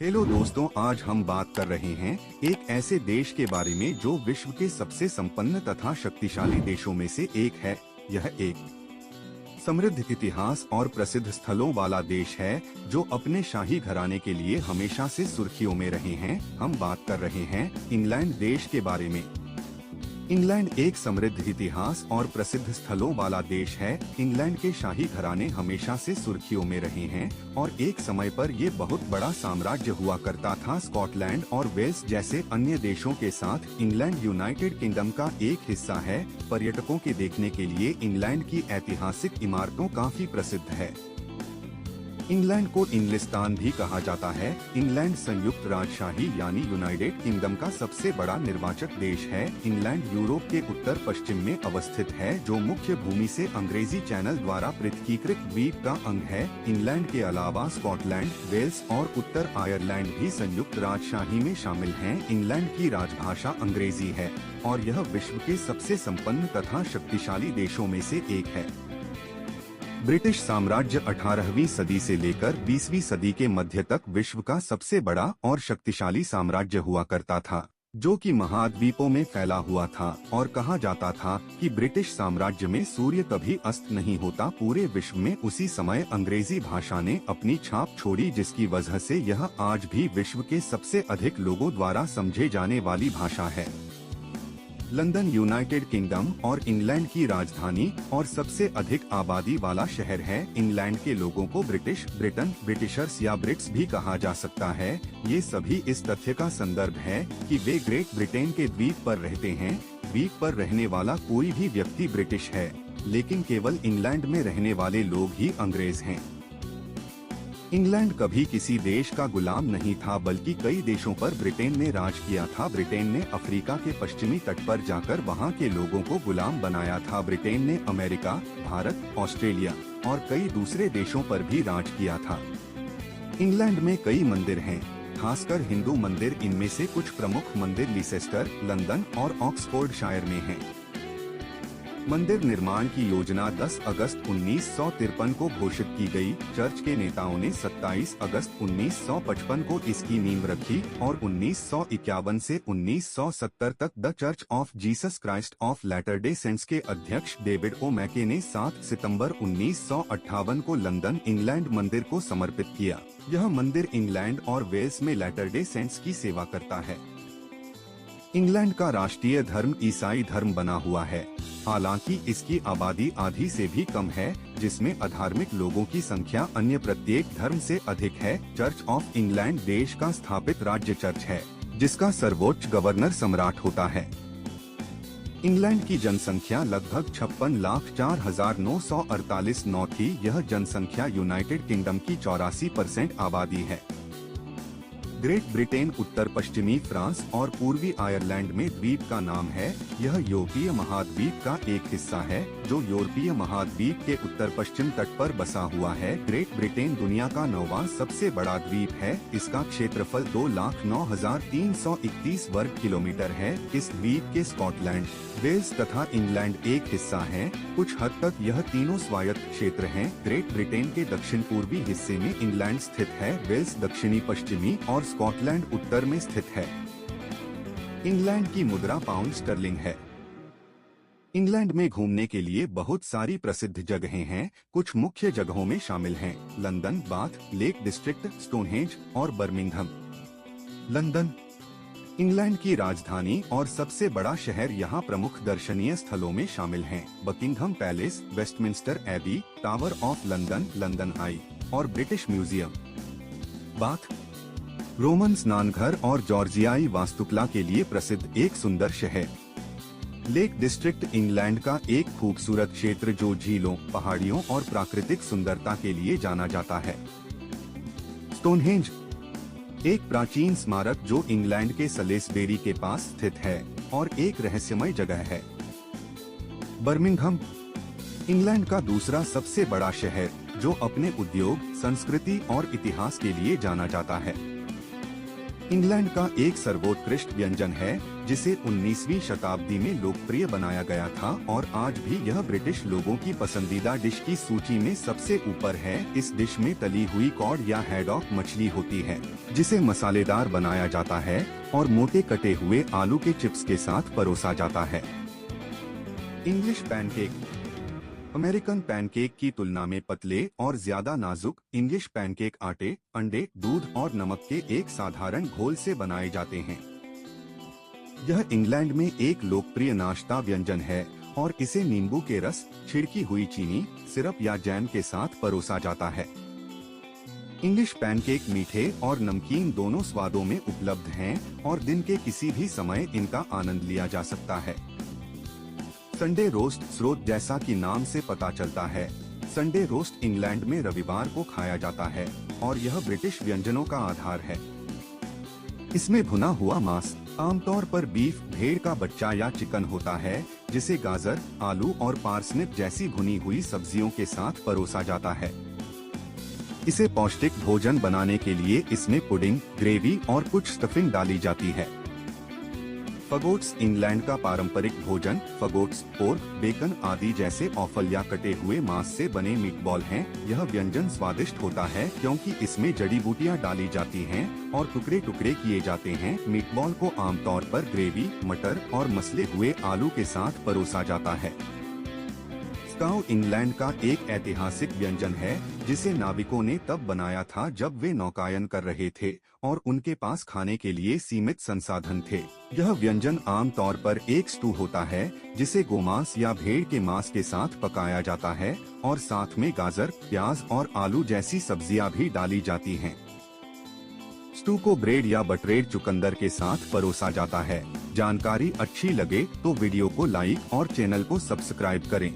Hello दोस्तों, आज हम बात कर रहे हैं एक ऐसे देश के बारे में जो विश्व के सबसे संपन्न तथा शक्तिशाली देशों में से एक है। यह एक समृद्ध इतिहास और प्रसिद्ध स्थलों वाला देश है जो अपने शाही घराने के लिए हमेशा से सुर्खियों में रहे हैं। हम बात कर रहे हैं इंग्लैंड देश के बारे में। इंग्लैंड एक समृद्ध इतिहास और प्रसिद्ध स्थलों वाला देश है। इंग्लैंड के शाही घराने हमेशा से सुर्खियों में रहे हैं और एक समय पर ये बहुत बड़ा साम्राज्य हुआ करता था। स्कॉटलैंड और वेल्स जैसे अन्य देशों के साथ इंग्लैंड यूनाइटेड किंगडम का एक हिस्सा है। पर्यटकों के देखने के लिए इंग्लैंड की ऐतिहासिक इमारतों काफी प्रसिद्ध है। इंग्लैंड को इंग्लिस्तान भी कहा जाता है। इंग्लैंड संयुक्त राजशाही यानी यूनाइटेड किंगडम का सबसे बड़ा निर्वाचक देश है। इंग्लैंड यूरोप के उत्तर पश्चिम में अवस्थित है, जो मुख्य भूमि से अंग्रेजी चैनल द्वारा पृथकीकृत द्वीप का अंग है। इंग्लैंड के अलावा स्कॉटलैंड, वेल्स और उत्तर आयरलैंड भी संयुक्त राजशाही में शामिल हैं। इंग्लैंड की राजभाषा अंग्रेजी है और यह विश्व के सबसे संपन्न तथा शक्तिशाली देशों में से एक है। ब्रिटिश साम्राज्य 18वीं सदी से लेकर 20वीं सदी के मध्य तक विश्व का सबसे बड़ा और शक्तिशाली साम्राज्य हुआ करता था, जो कि महाद्वीपों में फैला हुआ था। और कहा जाता था कि ब्रिटिश साम्राज्य में सूर्य कभी अस्त नहीं होता। पूरे विश्व में उसी समय अंग्रेजी भाषा ने अपनी छाप छोड़ी, जिसकी वजह से यह आज भी विश्व के सबसे अधिक लोगों द्वारा समझे जाने वाली भाषा है। लंदन यूनाइटेड किंगडम और इंग्लैंड की राजधानी और सबसे अधिक आबादी वाला शहर है। इंग्लैंड के लोगों को ब्रिटिशर्स या ब्रिट्स भी कहा जा सकता है। ये सभी इस तथ्य का संदर्भ है कि वे ग्रेट ब्रिटेन के द्वीप पर रहते हैं। द्वीप पर रहने वाला कोई भी व्यक्ति ब्रिटिश है, लेकिन केवल इंग्लैंड में रहने वाले लोग ही अंग्रेज हैं। इंग्लैंड कभी किसी देश का गुलाम नहीं था, बल्कि कई देशों पर ब्रिटेन ने राज किया था। ब्रिटेन ने अफ्रीका के पश्चिमी तट पर जाकर वहां के लोगों को गुलाम बनाया था। ब्रिटेन ने अमेरिका, भारत, ऑस्ट्रेलिया और कई दूसरे देशों पर भी राज किया था। इंग्लैंड में कई मंदिर हैं, खासकर हिंदू मंदिर। इनमें से कुछ प्रमुख मंदिर लीसेस्टर, लंदन और ऑक्सफोर्डशायर में हैं। मंदिर निर्माण की योजना 10 अगस्त 1953 को घोषित की गई। चर्च के नेताओं ने 27 अगस्त 1955 को इसकी नींव रखी और 1951 से 1970 तक the Church of Jesus Christ of Latter Day Saints के अध्यक्ष डेविड ओ मैके ने 7 सितंबर 1958 को लंदन, इंग्लैंड मंदिर को समर्पित किया। यह मंदिर इंग्लैंड और वेल्स में लैटर डे सेंट्स की सेवा करता है। इंग्लैंड का राष्ट्रीय धर्म ईसाई धर्म बना हुआ है, हालांकि इसकी आबादी आधी से भी कम है, जिसमें अधार्मिक लोगों की संख्या अन्य प्रत्येक धर्म से अधिक है। चर्च ऑफ इंग्लैंड देश का स्थापित राज्य चर्च है, जिसका सर्वोच्च गवर्नर सम्राट होता है। इंग्लैंड की जनसंख्या लगभग 56,04,948 थी। यह जनसंख्या यूनाइटेड किंगडम की 84% आबादी है। ग्रेट ब्रिटेन उत्तर पश्चिमी फ्रांस और पूर्वी आयरलैंड में द्वीप का नाम है। यह यूरोपीय महाद्वीप का एक हिस्सा है, जो यूरोपीय महाद्वीप के उत्तर पश्चिम तट पर बसा हुआ है। ग्रेट ब्रिटेन दुनिया का 9वां सबसे बड़ा द्वीप है। इसका क्षेत्रफल 2,09,331 वर्ग किलोमीटर है। इस द्वीप के स्कॉटलैंड, वेल्स तथा इंग्लैंड एक हिस्सा है। कुछ हद तक यह तीनों स्वायत्त क्षेत्र हैं। ग्रेट ब्रिटेन के दक्षिण पूर्वी हिस्से में इंग्लैंड स्थित है। वेल्स दक्षिणी पश्चिमी और स्कॉटलैंड उत्तर में स्थित है। इंग्लैंड की मुद्रा पाउंड स्टर्लिंग है। इंग्लैंड में घूमने के लिए बहुत सारी प्रसिद्ध जगहें हैं। कुछ मुख्य जगहों में शामिल हैं London, bath, lake district, Stonehenge और बर्मिंघम। लंदन इंग्लैंड की राजधानी और सबसे बड़ा शहर। यहाँ प्रमुख दर्शनीय स्थलों में शामिल हैं Buckingham Palace, Westminster Abbey, Tower of London, London Eye और ब्रिटिश म्यूजियम। बाथ रोमन स्नानघर और जॉर्जियाई वास्तुकला के लिए प्रसिद्ध एक सुंदर शहर। लेक डिस्ट्रिक्ट इंग्लैंड का एक खूबसूरत क्षेत्र जो झीलों, पहाड़ियों और प्राकृतिक सुंदरता के लिए जाना जाता है। स्टोनहेंज एक प्राचीन स्मारक जो इंग्लैंड के सलेसबेरी के पास स्थित है और एक रहस्यमय जगह है। बर्मिंघम इंग्लैंड का दूसरा सबसे बड़ा शहर, जो अपने उद्योग, संस्कृति और इतिहास के लिए जाना जाता है। इंग्लैंड का एक सर्वोत्कृष्ट व्यंजन है जिसे 19वीं शताब्दी में लोकप्रिय बनाया गया था और आज भी यह ब्रिटिश लोगों की पसंदीदा डिश की सूची में सबसे ऊपर है। इस डिश में तली हुई कॉड या हैडॉक मछली होती है जिसे मसालेदार बनाया जाता है और मोटे कटे हुए आलू के चिप्स के साथ परोसा जाता है। इंग्लिश पैनकेक अमेरिकन पैनकेक की तुलना में पतले और ज्यादा नाजुक इंग्लिश पैनकेक आटे, अंडे, दूध और नमक के एक साधारण घोल से बनाए जाते हैं। यह इंग्लैंड में एक लोकप्रिय नाश्ता व्यंजन है और इसे नींबू के रस, छिड़की हुई चीनी, सिरप या जैम के साथ परोसा जाता है। इंग्लिश पैनकेक मीठे और नमकीन दोनों स्वादों में उपलब्ध हैं और दिन के किसी भी समय इनका आनंद लिया जा सकता है। संडे रोस्ट स्रोत जैसा कि नाम से पता चलता है, संडे रोस्ट इंग्लैंड में रविवार को खाया जाता है और यह ब्रिटिश व्यंजनों का आधार है। इसमें भुना हुआ मांस, आमतौर पर बीफ, भेड़ का बच्चा या चिकन होता है जिसे गाजर, आलू और पार्सनिप जैसी भुनी हुई सब्जियों के साथ परोसा जाता है। इसे पौष्टिक भोजन बनाने के लिए इसमें पुडिंग, ग्रेवी और कुछ स्टफिंग डाली जाती है। फगोट्स इंग्लैंड का पारंपरिक भोजन फगोट्स, पोर्क, बेकन आदि जैसे ऑफल या कटे हुए मांस से बने मीटबॉल हैं। यह व्यंजन स्वादिष्ट होता है क्योंकि इसमें जड़ी बूटियां डाली जाती हैं और टुकड़े टुकड़े किए जाते हैं। मीटबॉल को आमतौर पर ग्रेवी, मटर और मसले हुए आलू के साथ परोसा जाता है। स्काउ इंग्लैंड का एक ऐतिहासिक व्यंजन है जिसे नाविकों ने तब बनाया था जब वे नौकायन कर रहे थे और उनके पास खाने के लिए सीमित संसाधन थे। यह व्यंजन आमतौर पर एक स्टू होता है जिसे गोमांस या भेड़ के मांस के साथ पकाया जाता है और साथ में गाजर, प्याज और आलू जैसी सब्जियां भी डाली जाती हैं। स्टू को ब्रेड या बटरेड चुकंदर के साथ परोसा जाता है। जानकारी अच्छी लगे तो वीडियो को लाइक और चैनल को सब्सक्राइब करें।